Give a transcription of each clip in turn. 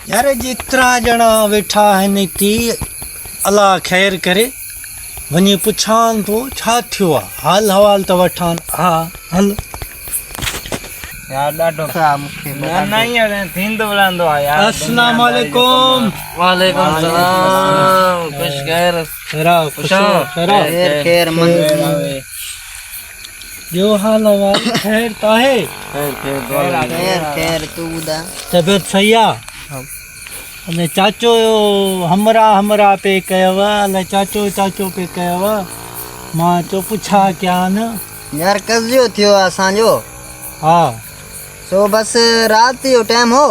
यार जेतिरा ॼणा वेठा आहिनि की अलाह ख़ैर करे वञी पुछां थो छा थियो आहे हाल हवाल त वठां हा हल यार ॾाढो न यार थींदो रहंदो आहे यार। अस्सलाम वालेकुम। वालेकुम सलाम। खुश खैर खैर मन ॿियो हाल हवाल ख़ैर त आहे? खैर तू ॿुधा तबियत सही आहे? अने चाचो हमरा पे कयव अलाए चाचो पे कयव मां चो पुछा कया न यार कज़ियो थियो असांजो। हा सो बस रात जो टाइम हो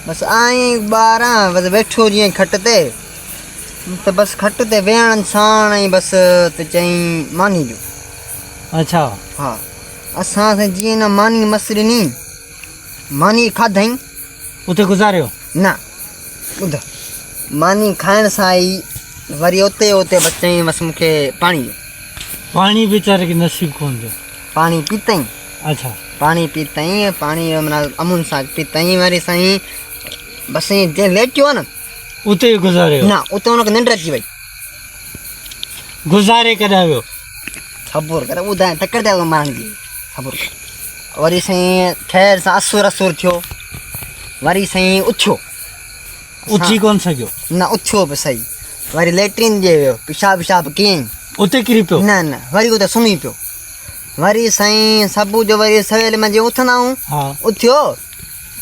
बस आई 12 बस बैठो जीअं खट ते त बस खट ते वेहण साण ई बस त चई मानी जो। अच्छा हा असां से जीअं न मानी मस ॾिनी मानी खाधई उते गुज़ारियो न ॿुध मानी खाइण सां ई वरी उते बस चई बस मूंखे पाणी ॾियो। पाणी वीचारे खे नसीब कोन थियो। पाणी पीतई। अच्छा पाणी पीतई पाणी माना अमुन सां पीतई वरी साईं बस जे लेटियो आहे न उते गुज़ारियो न उते हुनखे निंड अची वई। गुज़ारे कॾहिं वियो? सब्र कर ॿुधाए तकड़ ते मारणी थी सब्र कर। वरी साईं ख़ैर सां असुर थियो वरी साईं उथियो उथी कोन सघियो न उथियो बि सही वरी लेट्रिन जे वियो पेशाब कयईं उते किरी पियो न वरी उते सुम्ही पियो वरी साईं सुबुह जो वरी सवेल में जीअं उथंदा आहियूं हा उथियो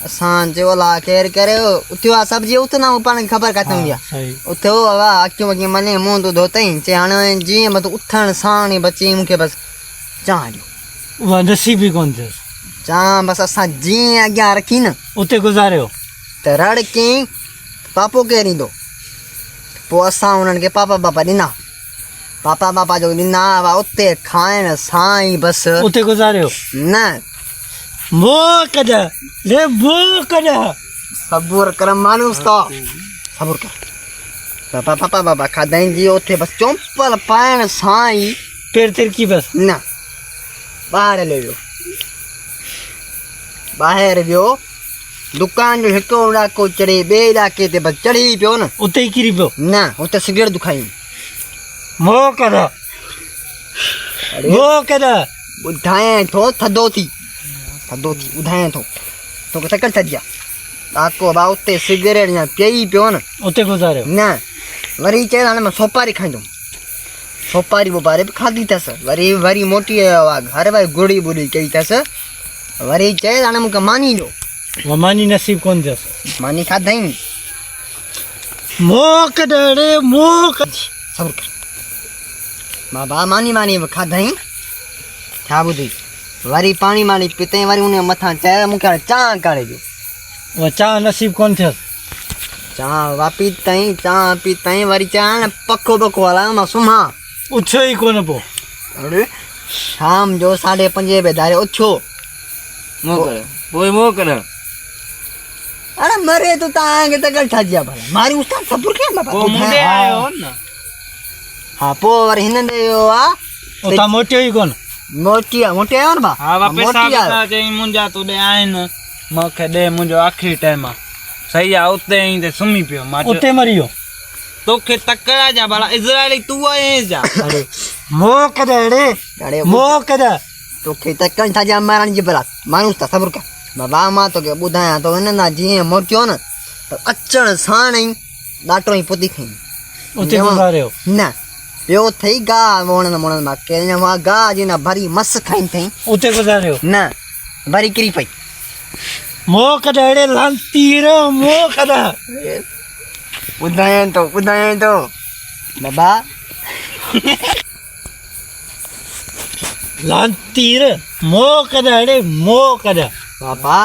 असां चयो अलाह केर करे उथियो आहे सभु जीअं उथंदा आहियूं पाण खे ख़बर किथे हूंदी आहे। सही उथियो वाह अखियूं वखियूं मने मुंहुं तूं धोतई चई हाणे जीअं बसि उथण साण ई बची मूंखे बसि चांहि ॾियो। उहा नसीब ई कोन थियसि। चांहि बसि असां जीअं अॻियां रखी न उते गुज़ारियो त रड़ कयईं पापो केरु ईंदो पोइ असां उन्हनि खे पापा ॾिना पापा जो ॾिना वा उते खाइण सां ई बसि उते गुज़ारियो न सबुर कर मानुस तो सबुर कर पापा खादाई जी उथे बस चोंपल पाइण सां ई पेर तिरकी बस न ॿाहिरि ले वियो ॿाहिरि वियो दुकान जो हिकिड़ो ॾाको चढ़े ॿिए ॾाके ते बसि चढ़ी पियो न उते ई किरी पियो न उते सिगरेट दुखाई ॿुधाए थो थधो थी ॿुधाए थो तोखे तकड़ थी आहे ॾाको भाउ उते सिगरेट या पियई पियो न उते गुज़ारियो न वरी चए हाणे मां सोपारी खाईंदुमि सोपारी वोपारी बि खाधी अथसि वरी मोटी आयो आहे घर भाई गुड़ी ॿुड़ी कई अथसि वरी चए हाणे मूंखे मानी ॾियो मानी नसीब कोन थियसि मानी खाधई सब्र कर बाबा मानी बि खाधई छा ॿुधी वरी पाणी पीतई वरी उन मथां चयो मूंखे हाणे चांहि काढ़े ॾियो उहा चांहि नसीब कोन थियसि। चांहि पीतई वरी चयो हाणे पखो हलायो मां सुम्हां उथियो ई कोन पोइ अरे शाम जो 5:30 बजे धारे उथियो अरे मरे तो तव्हांखे तकड़ ठाजी आहे भला मारी उस्ताद सब्र कया बाबा हा पोइ वरी हिन ॾियो आहे उतां मोटियो ई कोन मोटी आयो न भा मोटी आयो चई मुंहिंजा तूं ॾे आहिनि मूंखे ॾे मुंहिंजो आख़िरी टाइम आहे सही आहे उते ई ते सुम्ही पियो मां उते मरी वियो तोखे तकड़ा जा भला इज़राइली तूं आहीं जा तोखे तकड़ ठाजी मारण जी भला माण्हू त सब्र कर बाबा मां तोखे ॿुधायां थो हिन जीअं मोटियो न त अचण साण ई ॾाटो ई पुती खईं उते गुज़ारियो न ॿियो अथई गाह मोणनि मां कंहिं गाह जी न भरी मस खाई अथई उते गुज़ारियो न भरी किरी पई ॿुधायां थो बाबा लांतीर बाबा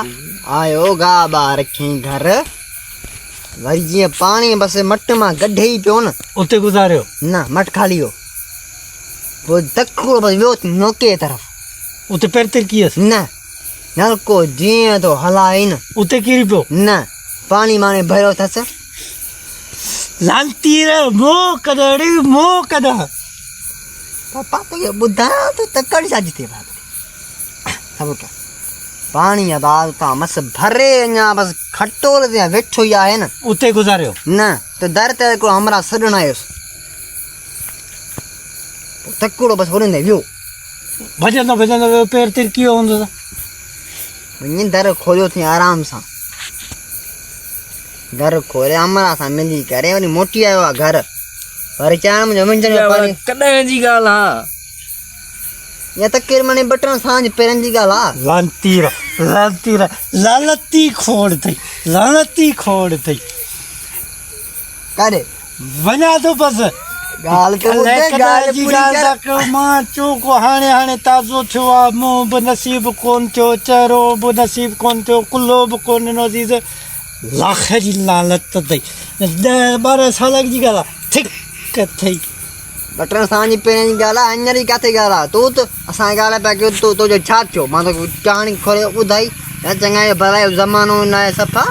आयो गाह ॿार रखी घर वरी जीअं पाणी बसि मट मां कढे ई पियो न उते गुज़ारियो न मट खाली हो पोइ धको बसि वियो नोके तरफ़ उते पेर तिरकी हुयसि न नलको जीअं थो हलाए न उते किरी पियो न पाणी माणे भरियो अथसि लांतीर पापा तोखे ॿुधायां थो तकड़ छाजी थिए सब्र कर पाणी अदाल तां मस भरे अञा बस खटोल ते वेठो ई आहे न उते गुज़ारियो न त दर ते हिकिड़ो हमरा सॾण आयुसि तकिड़ो बसि वञंदे वियो भॼंदो भॼंदो वियो पेर तिरकी वियो हूंदो वञी दर खोलियो थी आराम सां दर खोले हमरा सां मिली करे वरी मोटी आयो आहे घर वरी चाण मुंहिंजो मंझंदि जो पाणी कॾहिं जी ॻाल्हि आहे या त केरु माने ॿ टे सांझ पहिरनि जी ॻाल्हि आहे लानती लालती खोड़ अथई लानती खोड़ अथई काॾे वञा थो बसि ॻाल्हि त ॿुधे, ॻाल्हि जी पूरी ॻाल्हि कर। था कयो मां चोको हाणे ताज़ो थियो आहे मुंहुं बि नसीब कोन थियो चहिरो बि नसीब कोन थियो कुल्लो बि कोन ॾिनो अज़ीज़ लाख जी लालत अथई 10-12 साल जी ॻाल्हि आहे थिक अथई ॿ टे सांझ पहिरनि जी ॻाल्हि आहे हींअर ई किथे ॻाल्हि आहे तूं त असां ॻाल्हि पिया कयूं तुंहिंजो छा थियो मां त कहाणी खोले ॿुधाई चङा भला ज़मानो न आहे सफ़ा